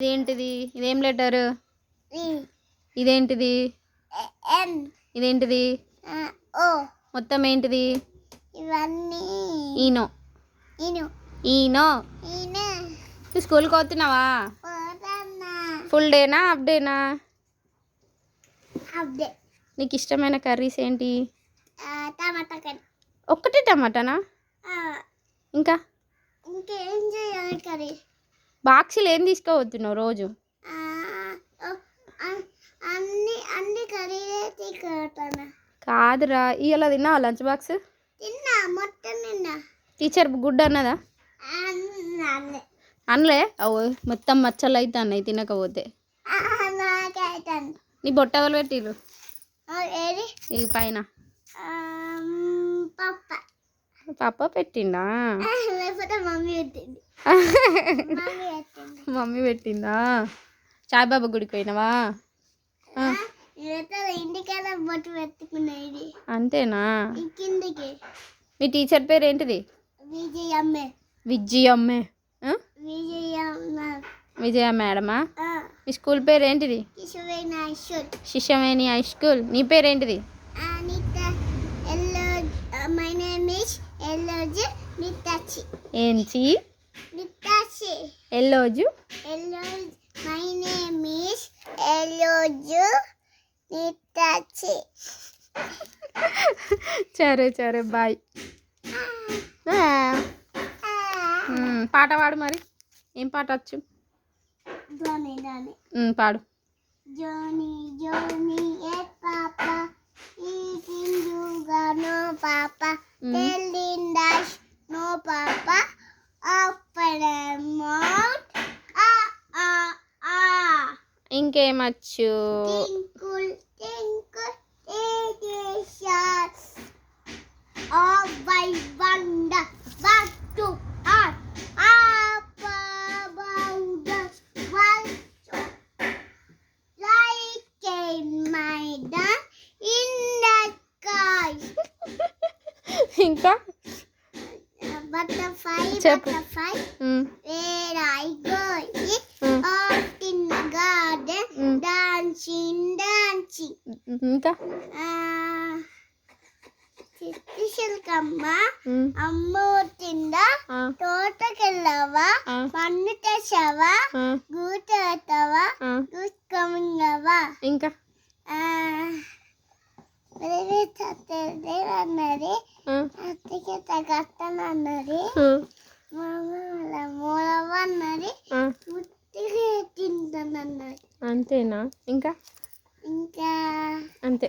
ఇదేంటిది? ఇదేం లెటర్? ఇదేంటిది? ఇదేంటిది? మొత్తం ఏంటిది? ఇవన్నీ ఈనో ఈనో. నువ్వు స్కూల్కి పోతున్నావా? ఫుల్ డేనా హాఫ్ డేనా? నీకు ఇష్టమైన కర్రీస్ ఏంటి? Tomato curry. ఒక్కటే టమాటానా? ఇంకా ఇంకేం చేయాలి కర్రీ? బాక్సులు ఏం తీసుకోవద్దున్నావు రోజు? అన్ని కర్రీలే తీసుకుంటాను. కాదురా, ఇవాళ తిన్నావా లంచ్ బాక్స్? తిన్నా, మొత్తం తిన్నా. టీచర్ గుడ్ అన్నదా? అనలే. అవు మొత్తం మచ్చలు అయితే అన్నయ్య తినకపోతే. నీ బొట్టగలు పెట్టిరు ఈ పైన. పాప పెట్టిందా? మమ్మీ పెట్టిందా? సాయిబాబా గుడికి పోయినావా? అంతేనా? మీ టీచర్ పేరు ఏంటిది? విజయమ్మే. విజయ మేడమా? మీ స్కూల్ పేరు ఏంటిది? శిశువేణి హై స్కూల్. నీ పేరేంటిది? My name is Eloju Nitachi. ఏంచి? ఎల్లోజు. My name is Eloju Nitachi. సరే బాయ్. పాట పాడు మరి. ఏం పాట వచ్చు? పాడు. Johnny et papa eating sugar, no papa telling dash, no papa open a mouth, ఇంకేమచ్చు? Twinkle twinkle little stars, oh I wonder what to ask up about the world, like a maiden in the sky. ఇంకా Butterfly, చెప్పు. butterfly, where I go, out in the garden, dancing. ఇంకా చిట్టుశిల్కమ్మ అమ్మ తిందా, తోటకెళ్ళవా, మన్ను తెచ్చావా, గూటవా, చూసుకోమింగవా. ఇంకా అన్నది అత్తకి తగట్టనన్నది, మూలవన్నది, ముట్టిగా తింటానన్నది. అంతేనా? ఇంకా ఇంకా అంతే.